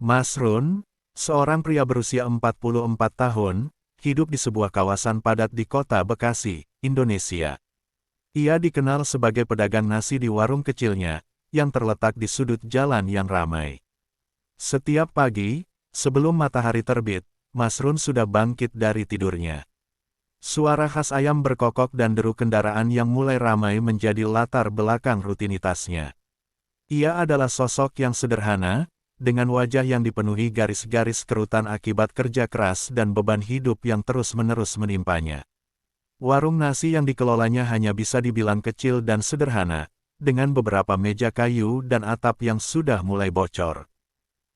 Masrun, seorang pria berusia 44 tahun, hidup di sebuah kawasan padat di kota Bekasi, Indonesia. Ia dikenal sebagai pedagang nasi di warung kecilnya, yang terletak di sudut jalan yang ramai. Setiap pagi, sebelum matahari terbit, Masrun sudah bangkit dari tidurnya. Suara khas ayam berkokok dan deru kendaraan yang mulai ramai menjadi latar belakang rutinitasnya. Ia adalah sosok yang sederhana, dengan wajah yang dipenuhi garis-garis kerutan akibat kerja keras dan beban hidup yang terus-menerus menimpanya. Warung nasi yang dikelolanya hanya bisa dibilang kecil dan sederhana, dengan beberapa meja kayu dan atap yang sudah mulai bocor.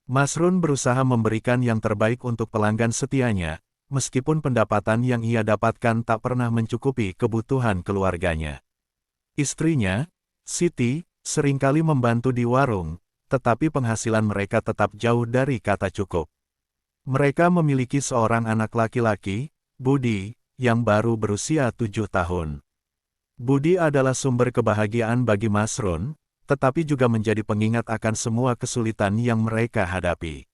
Masrun berusaha memberikan yang terbaik untuk pelanggan setianya, meskipun pendapatan yang ia dapatkan tak pernah mencukupi kebutuhan keluarganya. Istrinya, Siti, seringkali membantu di warung, tetapi penghasilan mereka tetap jauh dari kata cukup. Mereka memiliki seorang anak laki-laki, Budi, yang baru berusia 7 tahun. Budi adalah sumber kebahagiaan bagi Masrun, tetapi juga menjadi pengingat akan semua kesulitan yang mereka hadapi.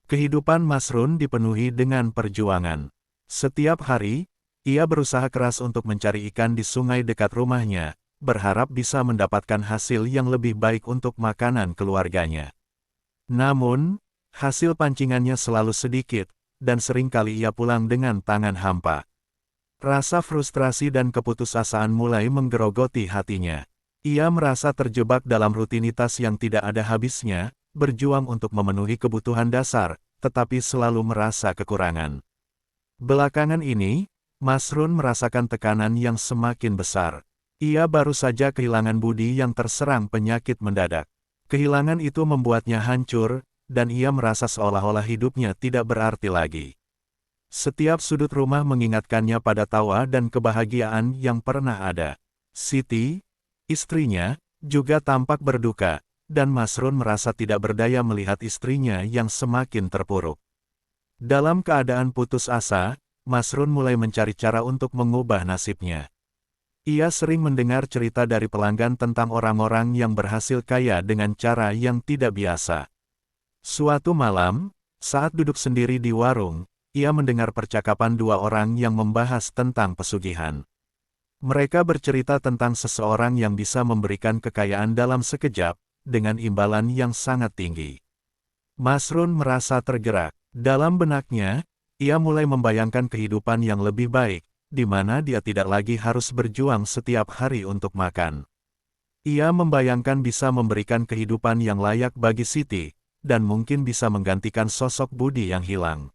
Kehidupan Masrun dipenuhi dengan perjuangan. Setiap hari, ia berusaha keras untuk mencari ikan di sungai dekat rumahnya, berharap bisa mendapatkan hasil yang lebih baik untuk makanan keluarganya. Namun, hasil pancingannya selalu sedikit, dan seringkali ia pulang dengan tangan hampa. Rasa frustrasi dan keputusasaan mulai menggerogoti hatinya. Ia merasa terjebak dalam rutinitas yang tidak ada habisnya, berjuang untuk memenuhi kebutuhan dasar, tetapi selalu merasa kekurangan. Belakangan ini, Masrun merasakan tekanan yang semakin besar. Ia baru saja kehilangan Budi yang terserang penyakit mendadak. Kehilangan itu membuatnya hancur, dan ia merasa seolah-olah hidupnya tidak berarti lagi. Setiap sudut rumah mengingatkannya pada tawa dan kebahagiaan yang pernah ada. Siti, istrinya, juga tampak berduka, dan Masrun merasa tidak berdaya melihat istrinya yang semakin terpuruk. Dalam keadaan putus asa, Masrun mulai mencari cara untuk mengubah nasibnya. Ia sering mendengar cerita dari pelanggan tentang orang-orang yang berhasil kaya dengan cara yang tidak biasa. Suatu malam, saat duduk sendiri di warung, ia mendengar percakapan dua orang yang membahas tentang pesugihan. Mereka bercerita tentang seseorang yang bisa memberikan kekayaan dalam sekejap, dengan imbalan yang sangat tinggi. Masrun merasa tergerak. Dalam benaknya, ia mulai membayangkan kehidupan yang lebih baik, di mana dia tidak lagi harus berjuang setiap hari untuk makan. Ia membayangkan bisa memberikan kehidupan yang layak bagi Siti, dan mungkin bisa menggantikan sosok Budi yang hilang.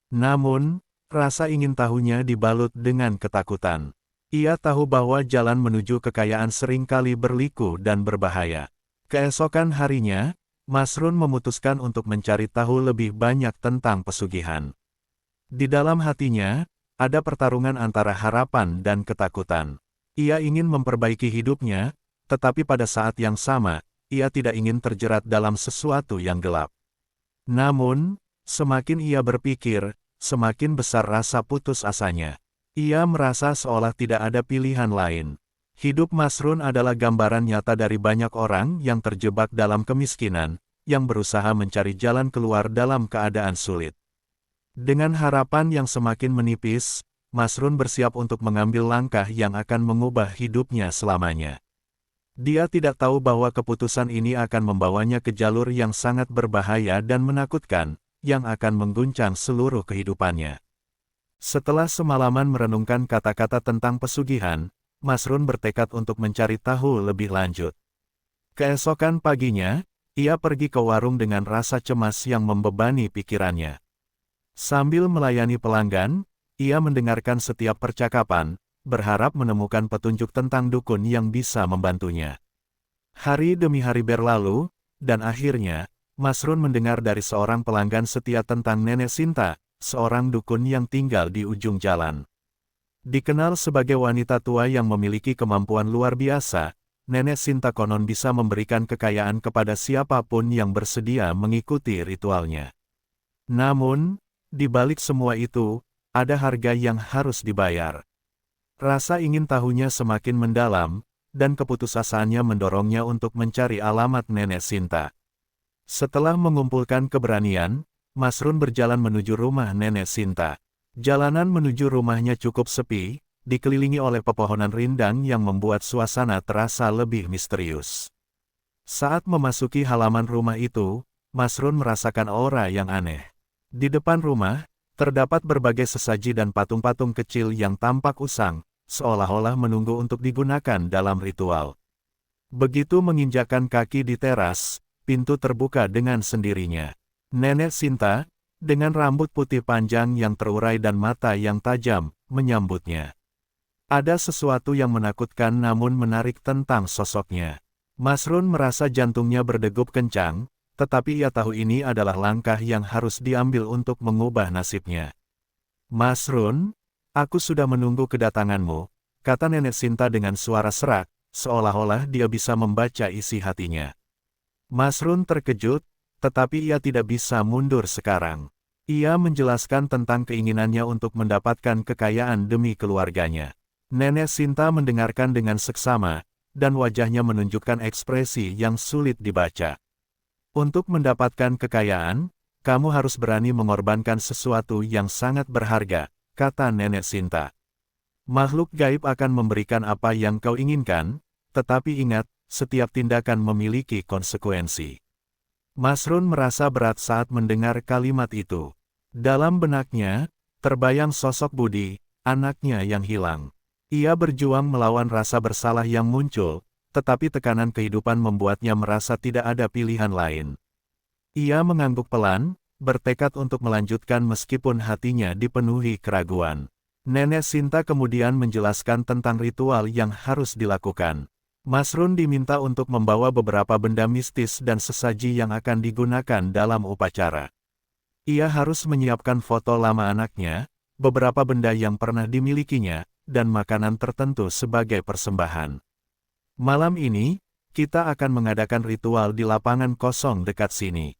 Namun, rasa ingin tahunya dibalut dengan ketakutan. Ia tahu bahwa jalan menuju kekayaan seringkali berliku dan berbahaya. Keesokan harinya, Masrun memutuskan untuk mencari tahu lebih banyak tentang pesugihan. Di dalam hatinya, ada pertarungan antara harapan dan ketakutan. Ia ingin memperbaiki hidupnya, tetapi pada saat yang sama, ia tidak ingin terjerat dalam sesuatu yang gelap. Namun, semakin ia berpikir, semakin besar rasa putus asanya. Ia merasa seolah tidak ada pilihan lain. Hidup Masrun adalah gambaran nyata dari banyak orang yang terjebak dalam kemiskinan, yang berusaha mencari jalan keluar dalam keadaan sulit. Dengan harapan yang semakin menipis, Masrun bersiap untuk mengambil langkah yang akan mengubah hidupnya selamanya. Dia tidak tahu bahwa keputusan ini akan membawanya ke jalur yang sangat berbahaya dan menakutkan, yang akan mengguncang seluruh kehidupannya. Setelah semalaman merenungkan kata-kata tentang pesugihan, Masrun bertekad untuk mencari tahu lebih lanjut. Keesokan paginya, ia pergi ke warung dengan rasa cemas yang membebani pikirannya. Sambil melayani pelanggan, ia mendengarkan setiap percakapan, berharap menemukan petunjuk tentang dukun yang bisa membantunya. Hari demi hari berlalu, dan akhirnya, Masrun mendengar dari seorang pelanggan setia tentang Nenek Sinta, seorang dukun yang tinggal di ujung jalan. Dikenal sebagai wanita tua yang memiliki kemampuan luar biasa, Nenek Sinta konon bisa memberikan kekayaan kepada siapapun yang bersedia mengikuti ritualnya. Namun, di balik semua itu, ada harga yang harus dibayar. Rasa ingin tahunya semakin mendalam, dan keputusasaannya mendorongnya untuk mencari alamat Nenek Sinta. Setelah mengumpulkan keberanian, Masrun berjalan menuju rumah Nenek Sinta. Jalanan menuju rumahnya cukup sepi, dikelilingi oleh pepohonan rindang yang membuat suasana terasa lebih misterius. Saat memasuki halaman rumah itu, Masrun merasakan aura yang aneh. Di depan rumah, terdapat berbagai sesaji dan patung-patung kecil yang tampak usang, seolah-olah menunggu untuk digunakan dalam ritual. Begitu menginjakkan kaki di teras, pintu terbuka dengan sendirinya. Nenek Sinta, dengan rambut putih panjang yang terurai dan mata yang tajam, menyambutnya. Ada sesuatu yang menakutkan namun menarik tentang sosoknya. Masrun merasa jantungnya berdegup kencang, tetapi ia tahu ini adalah langkah yang harus diambil untuk mengubah nasibnya. "Masrun, aku sudah menunggu kedatanganmu," kata Nenek Sinta dengan suara serak, seolah-olah dia bisa membaca isi hatinya. Masrun terkejut, tetapi ia tidak bisa mundur sekarang. Ia menjelaskan tentang keinginannya untuk mendapatkan kekayaan demi keluarganya. Nenek Sinta mendengarkan dengan seksama, dan wajahnya menunjukkan ekspresi yang sulit dibaca. "Untuk mendapatkan kekayaan, kamu harus berani mengorbankan sesuatu yang sangat berharga," kata Nenek Sinta. "Makhluk gaib akan memberikan apa yang kau inginkan, tetapi ingat, setiap tindakan memiliki konsekuensi." Masrun merasa berat saat mendengar kalimat itu. Dalam benaknya, terbayang sosok Budi, anaknya yang hilang. Ia berjuang melawan rasa bersalah yang muncul, tetapi tekanan kehidupan membuatnya merasa tidak ada pilihan lain. Ia mengangguk pelan, bertekad untuk melanjutkan meskipun hatinya dipenuhi keraguan. Nenek Sinta kemudian menjelaskan tentang ritual yang harus dilakukan. Masrun diminta untuk membawa beberapa benda mistis dan sesaji yang akan digunakan dalam upacara. Ia harus menyiapkan foto lama anaknya, beberapa benda yang pernah dimilikinya, dan makanan tertentu sebagai persembahan. "Malam ini, kita akan mengadakan ritual di lapangan kosong dekat sini.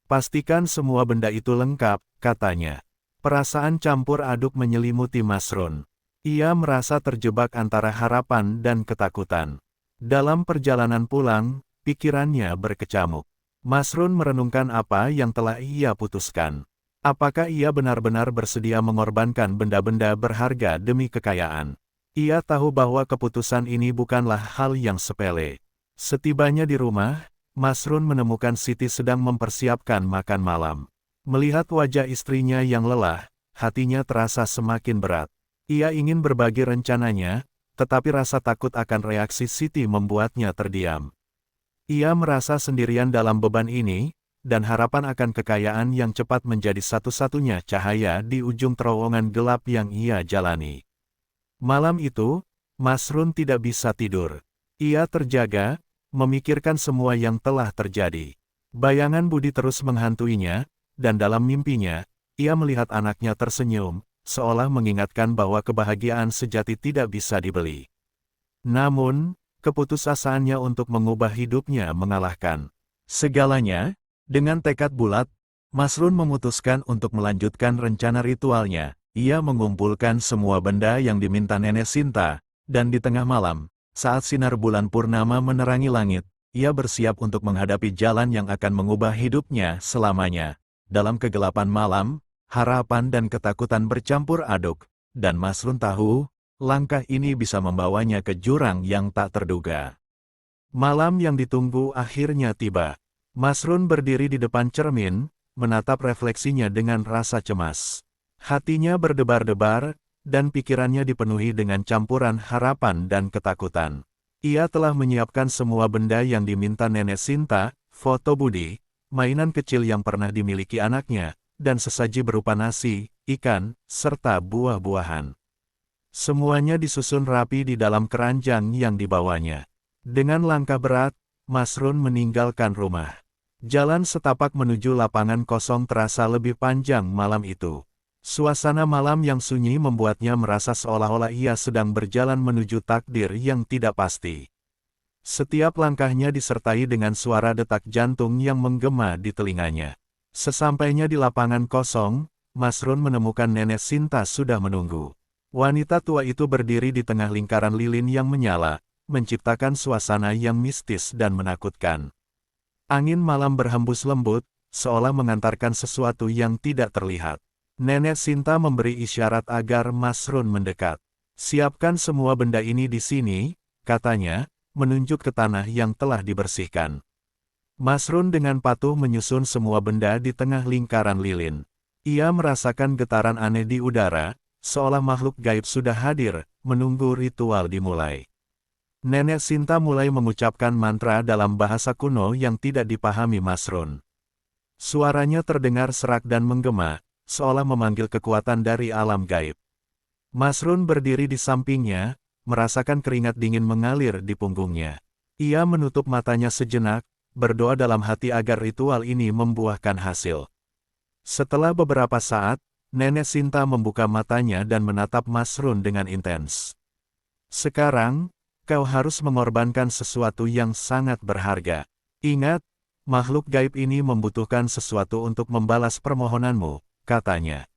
Pastikan semua benda itu lengkap," katanya. Perasaan campur aduk menyelimuti Masrun. Ia merasa terjebak antara harapan dan ketakutan. Dalam perjalanan pulang, pikirannya berkecamuk. Masrun merenungkan apa yang telah ia putuskan. Apakah ia benar-benar bersedia mengorbankan benda-benda berharga demi kekayaan? Ia tahu bahwa keputusan ini bukanlah hal yang sepele. Setibanya di rumah, Masrun menemukan Siti sedang mempersiapkan makan malam. Melihat wajah istrinya yang lelah, hatinya terasa semakin berat. Ia ingin berbagi rencananya, tetapi rasa takut akan reaksi Siti membuatnya terdiam. Ia merasa sendirian dalam beban ini, dan harapan akan kekayaan yang cepat menjadi satu-satunya cahaya di ujung terowongan gelap yang ia jalani. Malam itu, Masrun tidak bisa tidur. Ia terjaga, memikirkan semua yang telah terjadi. Bayangan Budi terus menghantuinya, dan dalam mimpinya, ia melihat anaknya tersenyum, seolah mengingatkan bahwa kebahagiaan sejati tidak bisa dibeli. Namun, keputusasaannya untuk mengubah hidupnya mengalahkan segalanya. Dengan tekad bulat, Masrun memutuskan untuk melanjutkan rencana ritualnya. Ia mengumpulkan semua benda yang diminta Nenek Sinta, dan di tengah malam, saat sinar bulan purnama menerangi langit, ia bersiap untuk menghadapi jalan yang akan mengubah hidupnya selamanya. Dalam kegelapan malam, harapan dan ketakutan bercampur aduk, dan Masrun tahu, langkah ini bisa membawanya ke jurang yang tak terduga. Malam yang ditunggu akhirnya tiba. Masrun berdiri di depan cermin, menatap refleksinya dengan rasa cemas. Hatinya berdebar-debar, dan pikirannya dipenuhi dengan campuran harapan dan ketakutan. Ia telah menyiapkan semua benda yang diminta Nenek Sinta, foto Budi, mainan kecil yang pernah dimiliki anaknya, dan sesaji berupa nasi, ikan, serta buah-buahan. Semuanya disusun rapi di dalam keranjang yang dibawanya. Dengan langkah berat, Masrun meninggalkan rumah. Jalan setapak menuju lapangan kosong terasa lebih panjang malam itu. Suasana malam yang sunyi membuatnya merasa seolah-olah ia sedang berjalan menuju takdir yang tidak pasti. Setiap langkahnya disertai dengan suara detak jantung yang menggema di telinganya. Sesampainya di lapangan kosong, Masrun menemukan Nenek Sinta sudah menunggu. Wanita tua itu berdiri di tengah lingkaran lilin yang menyala, menciptakan suasana yang mistis dan menakutkan. Angin malam berhembus lembut, seolah mengantarkan sesuatu yang tidak terlihat. Nenek Sinta memberi isyarat agar Masrun mendekat. Siapkan semua benda ini di sini, katanya, menunjuk ke tanah yang telah dibersihkan. Masrun dengan patuh menyusun semua benda di tengah lingkaran lilin. Ia merasakan getaran aneh di udara, seolah makhluk gaib sudah hadir, menunggu ritual dimulai. Nenek Sinta mulai mengucapkan mantra dalam bahasa kuno yang tidak dipahami Masrun. Suaranya terdengar serak dan menggema, seolah memanggil kekuatan dari alam gaib. Masrun berdiri di sampingnya, merasakan keringat dingin mengalir di punggungnya. Ia menutup matanya sejenak, berdoa dalam hati agar ritual ini membuahkan hasil. Setelah beberapa saat, Nenek Sinta membuka matanya dan menatap Masrun dengan intens. Sekarang, kau harus mengorbankan sesuatu yang sangat berharga. Ingat, makhluk gaib ini membutuhkan sesuatu untuk membalas permohonanmu, katanya.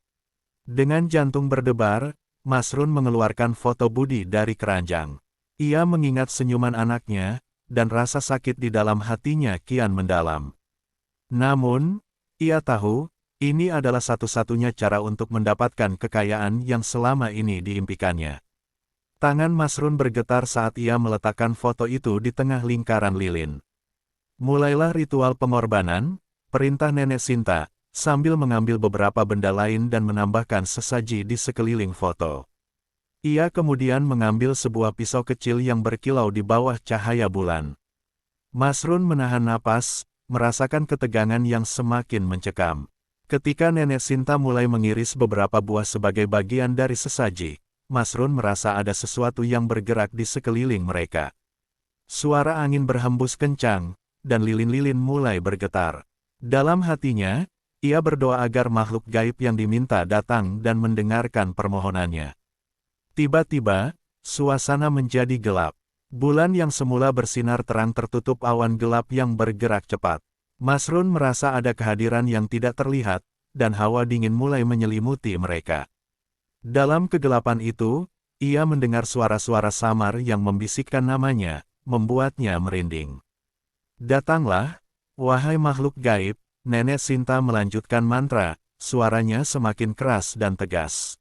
Dengan jantung berdebar, Masrun mengeluarkan foto Budi dari keranjang. Ia mengingat senyuman anaknya, dan rasa sakit di dalam hatinya kian mendalam. Namun, ia tahu, ini adalah satu-satunya cara untuk mendapatkan kekayaan yang selama ini diimpikannya. Tangan Masrun bergetar saat ia meletakkan foto itu di tengah lingkaran lilin. Mulailah ritual pengorbanan, perintah Nenek Sinta, sambil mengambil beberapa benda lain dan menambahkan sesaji di sekeliling foto. Ia kemudian mengambil sebuah pisau kecil yang berkilau di bawah cahaya bulan. Masrun menahan napas, merasakan ketegangan yang semakin mencekam. Ketika Nenek Sinta mulai mengiris beberapa buah sebagai bagian dari sesaji, Masrun merasa ada sesuatu yang bergerak di sekeliling mereka. Suara angin berhembus kencang, dan lilin-lilin mulai bergetar. Dalam hatinya, ia berdoa agar makhluk gaib yang diminta datang dan mendengarkan permohonannya. Tiba-tiba, suasana menjadi gelap. Bulan yang semula bersinar terang tertutup awan gelap yang bergerak cepat. Masrun merasa ada kehadiran yang tidak terlihat, dan hawa dingin mulai menyelimuti mereka. Dalam kegelapan itu, ia mendengar suara-suara samar yang membisikkan namanya, membuatnya merinding. Datanglah, wahai makhluk gaib, Nenek Sinta melanjutkan mantra, suaranya semakin keras dan tegas.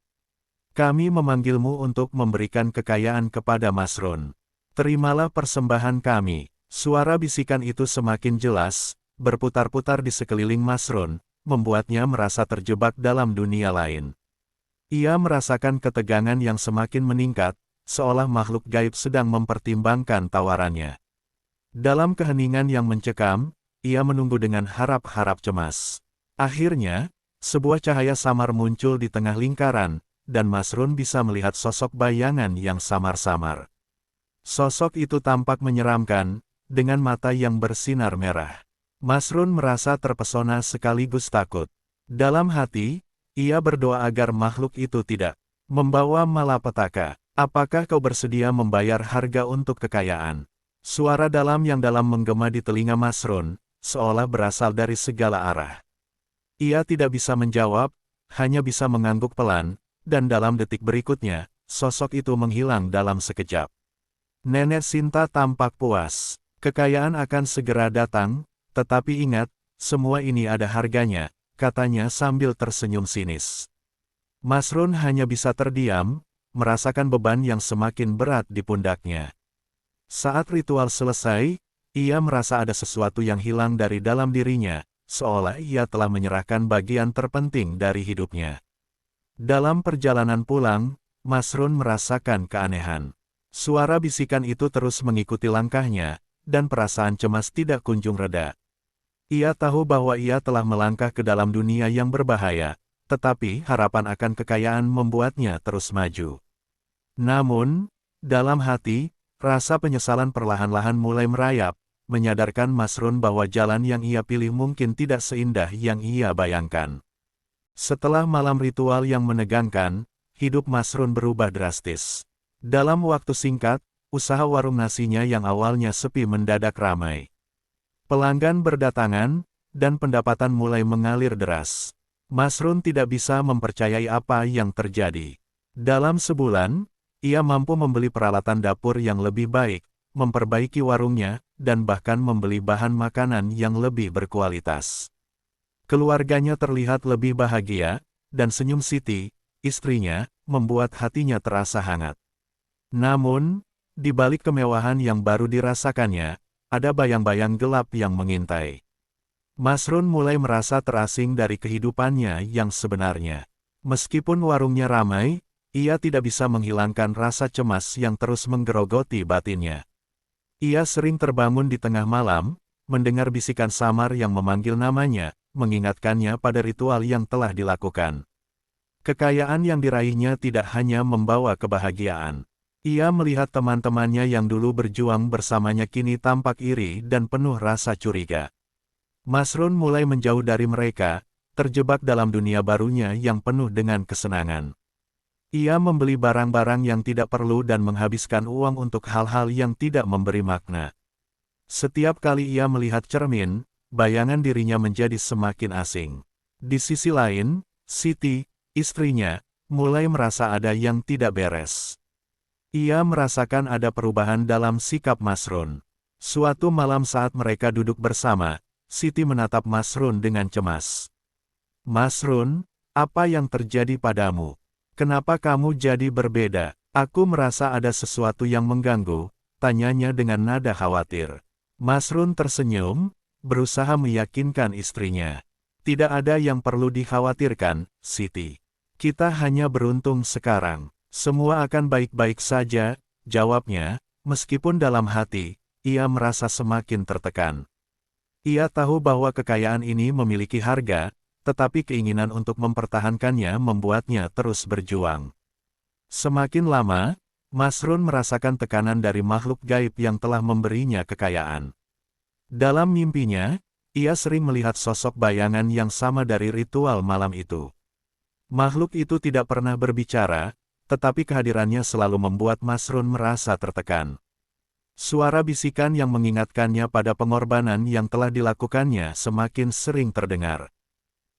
Kami memanggilmu untuk memberikan kekayaan kepada Masrun. Terimalah persembahan kami. Suara bisikan itu semakin jelas, berputar-putar di sekeliling Masrun, membuatnya merasa terjebak dalam dunia lain. Ia merasakan ketegangan yang semakin meningkat, seolah makhluk gaib sedang mempertimbangkan tawarannya. Dalam keheningan yang mencekam, ia menunggu dengan harap-harap cemas. Akhirnya, sebuah cahaya samar muncul di tengah lingkaran, dan Masrun bisa melihat sosok bayangan yang samar-samar. Sosok itu tampak menyeramkan, dengan mata yang bersinar merah. Masrun merasa terpesona sekaligus takut. Dalam hati, ia berdoa agar makhluk itu tidak membawa malapetaka. Apakah kau bersedia membayar harga untuk kekayaan? Suara dalam yang dalam menggema di telinga Masrun, seolah berasal dari segala arah. Ia tidak bisa menjawab, hanya bisa mengangguk pelan, dan dalam detik berikutnya, sosok itu menghilang dalam sekejap. Nenek Sinta tampak puas. Kekayaan akan segera datang, tetapi ingat, semua ini ada harganya, katanya sambil tersenyum sinis. Masrun hanya bisa terdiam, merasakan beban yang semakin berat di pundaknya. Saat ritual selesai, ia merasa ada sesuatu yang hilang dari dalam dirinya, seolah ia telah menyerahkan bagian terpenting dari hidupnya. Dalam perjalanan pulang, Masrun merasakan keanehan. Suara bisikan itu terus mengikuti langkahnya, dan perasaan cemas tidak kunjung reda. Ia tahu bahwa ia telah melangkah ke dalam dunia yang berbahaya, tetapi harapan akan kekayaan membuatnya terus maju. Namun, dalam hati, rasa penyesalan perlahan-lahan mulai merayap, menyadarkan Masrun bahwa jalan yang ia pilih mungkin tidak seindah yang ia bayangkan. Setelah malam ritual yang menegangkan, hidup Masrun berubah drastis. Dalam waktu singkat, usaha warung nasinya yang awalnya sepi mendadak ramai. Pelanggan berdatangan, dan pendapatan mulai mengalir deras. Masrun tidak bisa mempercayai apa yang terjadi. Dalam sebulan, ia mampu membeli peralatan dapur yang lebih baik, memperbaiki warungnya, dan bahkan membeli bahan makanan yang lebih berkualitas. Keluarganya terlihat lebih bahagia, dan senyum Siti, istrinya, membuat hatinya terasa hangat. Namun, di balik kemewahan yang baru dirasakannya, ada bayang-bayang gelap yang mengintai. Masrun mulai merasa terasing dari kehidupannya yang sebenarnya. Meskipun warungnya ramai, ia tidak bisa menghilangkan rasa cemas yang terus menggerogoti batinnya. Ia sering terbangun di tengah malam, mendengar bisikan samar yang memanggil namanya, mengingatkannya pada ritual yang telah dilakukan. Kekayaan yang diraihnya tidak hanya membawa kebahagiaan. Ia melihat teman-temannya yang dulu berjuang bersamanya kini tampak iri dan penuh rasa curiga. Masrun mulai menjauh dari mereka, terjebak dalam dunia barunya yang penuh dengan kesenangan. Ia membeli barang-barang yang tidak perlu dan menghabiskan uang untuk hal-hal yang tidak memberi makna. Setiap kali ia melihat cermin, bayangan dirinya menjadi semakin asing. Di sisi lain, Siti, istrinya, mulai merasa ada yang tidak beres. Ia merasakan ada perubahan dalam sikap Masrun. Suatu malam saat mereka duduk bersama, Siti menatap Masrun dengan cemas. "Masrun, apa yang terjadi padamu? Kenapa kamu jadi berbeda?" "Aku merasa ada sesuatu yang mengganggu," tanyanya dengan nada khawatir. Masrun tersenyum, berusaha meyakinkan istrinya. "Tidak ada yang perlu dikhawatirkan, Siti. Kita hanya beruntung sekarang. Semua akan baik-baik saja," jawabnya, meskipun dalam hati, ia merasa semakin tertekan. Ia tahu bahwa kekayaan ini memiliki harga, tetapi keinginan untuk mempertahankannya membuatnya terus berjuang. Semakin lama, Masrun merasakan tekanan dari makhluk gaib yang telah memberinya kekayaan. Dalam mimpinya, ia sering melihat sosok bayangan yang sama dari ritual malam itu. Makhluk itu tidak pernah berbicara, tetapi kehadirannya selalu membuat Masrun merasa tertekan. Suara bisikan yang mengingatkannya pada pengorbanan yang telah dilakukannya semakin sering terdengar.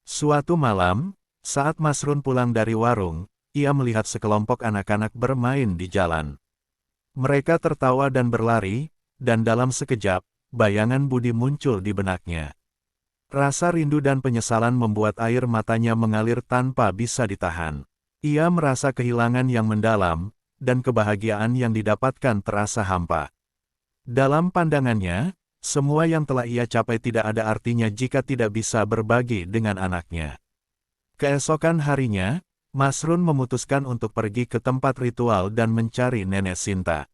Suatu malam, saat Masrun pulang dari warung, ia melihat sekelompok anak-anak bermain di jalan. Mereka tertawa dan berlari, dan dalam sekejap, bayangan Budi muncul di benaknya. Rasa rindu dan penyesalan membuat air matanya mengalir tanpa bisa ditahan. Ia merasa kehilangan yang mendalam, dan kebahagiaan yang didapatkan terasa hampa. Dalam pandangannya, semua yang telah ia capai tidak ada artinya jika tidak bisa berbagi dengan anaknya. Keesokan harinya, Masrun memutuskan untuk pergi ke tempat ritual dan mencari Nenek Sinta.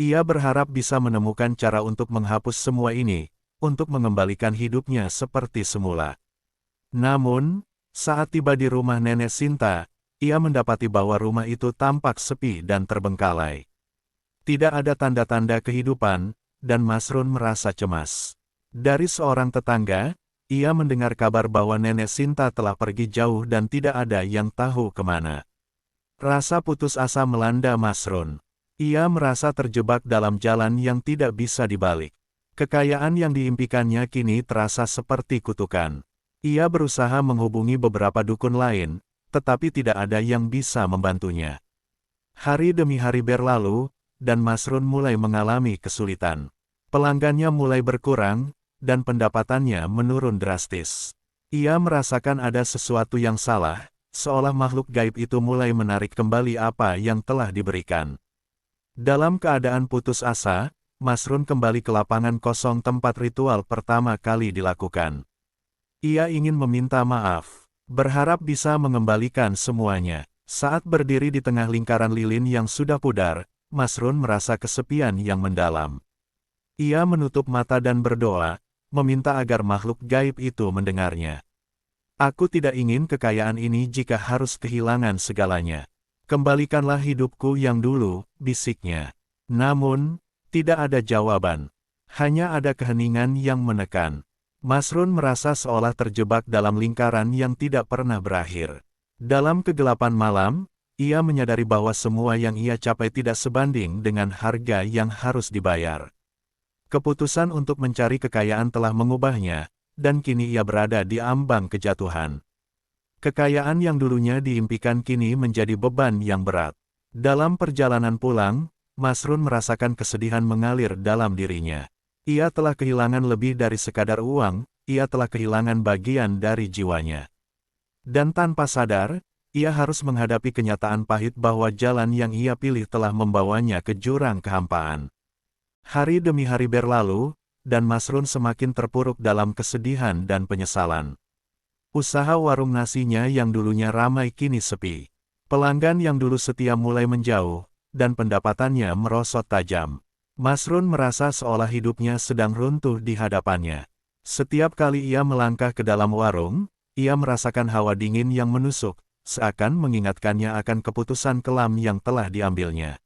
Ia berharap bisa menemukan cara untuk menghapus semua ini, untuk mengembalikan hidupnya seperti semula. Namun, saat tiba di rumah Nenek Sinta, ia mendapati bahwa rumah itu tampak sepi dan terbengkalai. Tidak ada tanda-tanda kehidupan, dan Masrun merasa cemas. Dari seorang tetangga, ia mendengar kabar bahwa Nenek Sinta telah pergi jauh dan tidak ada yang tahu kemana. Rasa putus asa melanda Masrun. Ia merasa terjebak dalam jalan yang tidak bisa dibalik. Kekayaan yang diimpikannya kini terasa seperti kutukan. Ia berusaha menghubungi beberapa dukun lain, tetapi tidak ada yang bisa membantunya. Hari demi hari berlalu, dan Masrun mulai mengalami kesulitan. Pelanggannya mulai berkurang, dan pendapatannya menurun drastis. Ia merasakan ada sesuatu yang salah, seolah makhluk gaib itu mulai menarik kembali apa yang telah diberikan. Dalam keadaan putus asa, Masrun kembali ke lapangan kosong tempat ritual pertama kali dilakukan. Ia ingin meminta maaf, berharap bisa mengembalikan semuanya. Saat berdiri di tengah lingkaran lilin yang sudah pudar, Masrun merasa kesepian yang mendalam. Ia menutup mata dan berdoa, meminta agar makhluk gaib itu mendengarnya. "Aku tidak ingin kekayaan ini jika harus kehilangan segalanya. Kembalikanlah hidupku yang dulu," bisiknya. Namun, tidak ada jawaban. Hanya ada keheningan yang menekan. Masrun merasa seolah terjebak dalam lingkaran yang tidak pernah berakhir. Dalam kegelapan malam, ia menyadari bahwa semua yang ia capai tidak sebanding dengan harga yang harus dibayar. Keputusan untuk mencari kekayaan telah mengubahnya, dan kini ia berada di ambang kejatuhan. Kekayaan yang dulunya diimpikan kini menjadi beban yang berat. Dalam perjalanan pulang, Masrun merasakan kesedihan mengalir dalam dirinya. Ia telah kehilangan lebih dari sekadar uang, ia telah kehilangan bagian dari jiwanya. Dan tanpa sadar, ia harus menghadapi kenyataan pahit bahwa jalan yang ia pilih telah membawanya ke jurang kehampaan. Hari demi hari berlalu, dan Masrun semakin terpuruk dalam kesedihan dan penyesalan. Usaha warung nasinya yang dulunya ramai kini sepi. Pelanggan yang dulu setia mulai menjauh, dan pendapatannya merosot tajam. Masrun merasa seolah hidupnya sedang runtuh di hadapannya. Setiap kali ia melangkah ke dalam warung, ia merasakan hawa dingin yang menusuk, seakan mengingatkannya akan keputusan kelam yang telah diambilnya.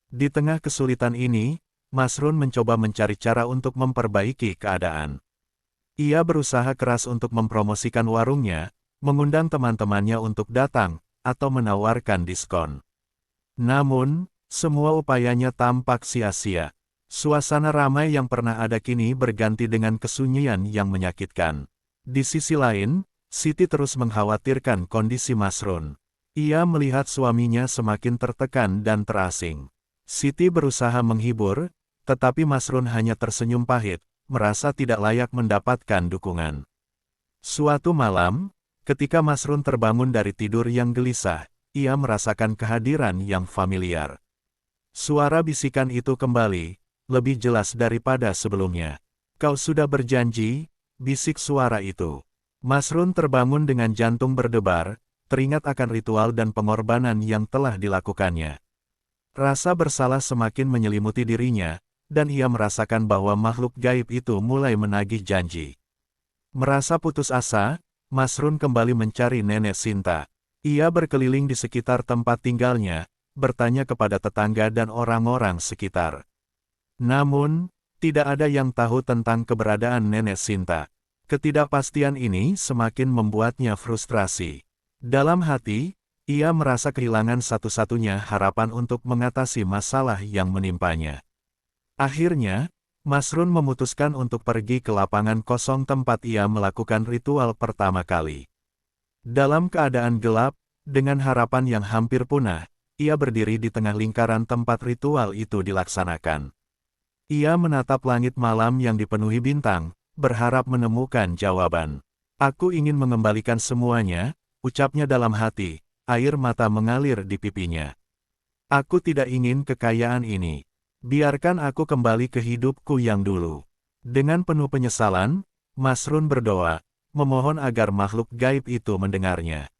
Di tengah kesulitan ini, Masrun mencoba mencari cara untuk memperbaiki keadaan. Ia berusaha keras untuk mempromosikan warungnya, mengundang teman-temannya untuk datang, atau menawarkan diskon. Namun, semua upayanya tampak sia-sia. Suasana ramai yang pernah ada kini berganti dengan kesunyian yang menyakitkan. Di sisi lain, Siti terus mengkhawatirkan kondisi Masrun. Ia melihat suaminya semakin tertekan dan terasing. Siti berusaha menghibur, tetapi Masrun hanya tersenyum pahit, merasa tidak layak mendapatkan dukungan. Suatu malam, ketika Masrun terbangun dari tidur yang gelisah, ia merasakan kehadiran yang familiar. Suara bisikan itu kembali, lebih jelas daripada sebelumnya. "Kau sudah berjanji," bisik suara itu. Masrun terbangun dengan jantung berdebar, teringat akan ritual dan pengorbanan yang telah dilakukannya. Rasa bersalah semakin menyelimuti dirinya, dan ia merasakan bahwa makhluk gaib itu mulai menagih janji. Merasa putus asa, Masrun kembali mencari Nenek Sinta. Ia berkeliling di sekitar tempat tinggalnya, bertanya kepada tetangga dan orang-orang sekitar. Namun, tidak ada yang tahu tentang keberadaan Nenek Sinta. Ketidakpastian ini semakin membuatnya frustrasi. Dalam hati, ia merasa kehilangan satu-satunya harapan untuk mengatasi masalah yang menimpanya. Akhirnya, Masrun memutuskan untuk pergi ke lapangan kosong tempat ia melakukan ritual pertama kali. Dalam keadaan gelap, dengan harapan yang hampir punah, ia berdiri di tengah lingkaran tempat ritual itu dilaksanakan. Ia menatap langit malam yang dipenuhi bintang, berharap menemukan jawaban. "Aku ingin mengembalikan semuanya," ucapnya dalam hati, air mata mengalir di pipinya. "Aku tidak ingin kekayaan ini. Biarkan aku kembali ke hidupku yang dulu." Dengan penuh penyesalan, Masrun berdoa, memohon agar makhluk gaib itu mendengarnya.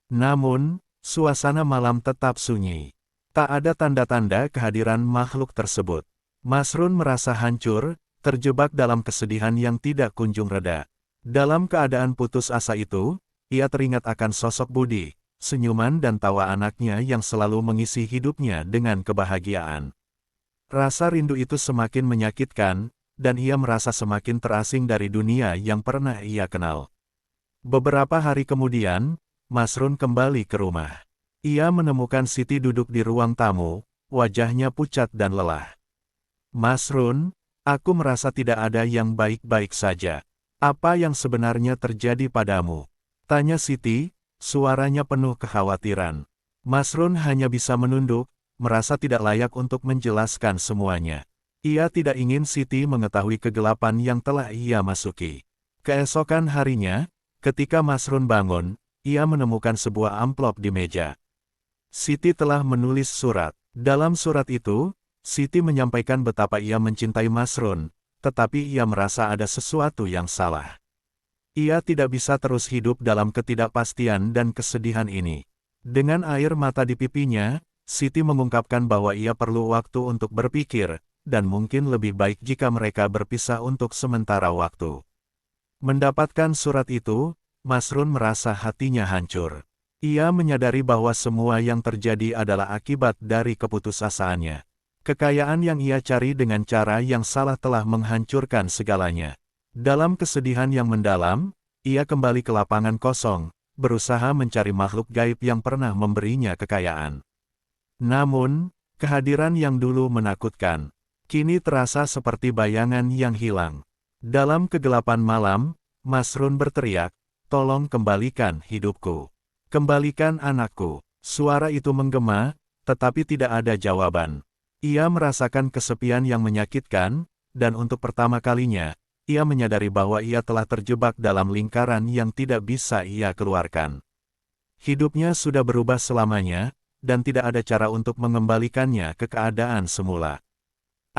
Namun, suasana malam tetap sunyi. Tak ada tanda-tanda kehadiran makhluk tersebut. Masrun merasa hancur, terjebak dalam kesedihan yang tidak kunjung reda. Dalam keadaan putus asa itu, ia teringat akan sosok Budi, senyuman dan tawa anaknya yang selalu mengisi hidupnya dengan kebahagiaan. Rasa rindu itu semakin menyakitkan, dan ia merasa semakin terasing dari dunia yang pernah ia kenal. Beberapa hari kemudian, Masrun kembali ke rumah. Ia menemukan Siti duduk di ruang tamu, wajahnya pucat dan lelah. "Masrun, aku merasa tidak ada yang baik-baik saja. Apa yang sebenarnya terjadi padamu?" tanya Siti, suaranya penuh kekhawatiran. Masrun hanya bisa menunduk, merasa tidak layak untuk menjelaskan semuanya. Ia tidak ingin Siti mengetahui kegelapan yang telah ia masuki. Keesokan harinya, ketika Masrun bangun, ia menemukan sebuah amplop di meja. Siti telah menulis surat. Dalam surat itu, Siti menyampaikan betapa ia mencintai Masrun, tetapi ia merasa ada sesuatu yang salah. Ia tidak bisa terus hidup dalam ketidakpastian dan kesedihan ini. Dengan air mata di pipinya, Siti mengungkapkan bahwa ia perlu waktu untuk berpikir, dan mungkin lebih baik jika mereka berpisah untuk sementara waktu. Mendapatkan surat itu, Masrun merasa hatinya hancur. Ia menyadari bahwa semua yang terjadi adalah akibat dari keputusasaannya. Kekayaan yang ia cari dengan cara yang salah telah menghancurkan segalanya. Dalam kesedihan yang mendalam, ia kembali ke lapangan kosong, berusaha mencari makhluk gaib yang pernah memberinya kekayaan. Namun, kehadiran yang dulu menakutkan, kini terasa seperti bayangan yang hilang. Dalam kegelapan malam, Masrun berteriak, "Tolong kembalikan hidupku. Kembalikan anakku." Suara itu menggema, tetapi tidak ada jawaban. Ia merasakan kesepian yang menyakitkan, dan untuk pertama kalinya, ia menyadari bahwa ia telah terjebak dalam lingkaran yang tidak bisa ia keluarkan. Hidupnya sudah berubah selamanya, dan tidak ada cara untuk mengembalikannya ke keadaan semula.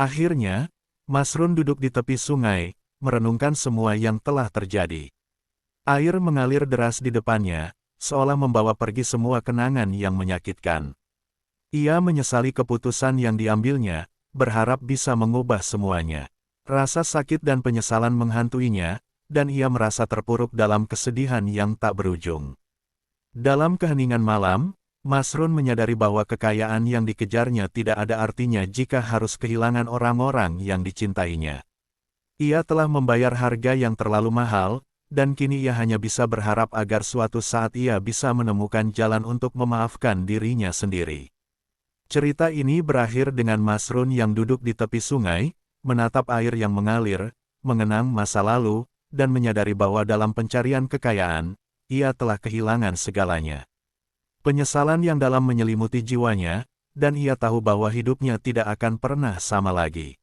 Akhirnya, Masrun duduk di tepi sungai, merenungkan semua yang telah terjadi. Air mengalir deras di depannya, seolah membawa pergi semua kenangan yang menyakitkan. Ia menyesali keputusan yang diambilnya, berharap bisa mengubah semuanya. Rasa sakit dan penyesalan menghantuinya, dan ia merasa terpuruk dalam kesedihan yang tak berujung. Dalam keheningan malam, Masrun menyadari bahwa kekayaan yang dikejarnya tidak ada artinya jika harus kehilangan orang-orang yang dicintainya. Ia telah membayar harga yang terlalu mahal, dan kini ia hanya bisa berharap agar suatu saat ia bisa menemukan jalan untuk memaafkan dirinya sendiri. Cerita ini berakhir dengan Masrun yang duduk di tepi sungai, menatap air yang mengalir, mengenang masa lalu, dan menyadari bahwa dalam pencarian kekayaan, ia telah kehilangan segalanya. Penyesalan yang dalam menyelimuti jiwanya, dan ia tahu bahwa hidupnya tidak akan pernah sama lagi.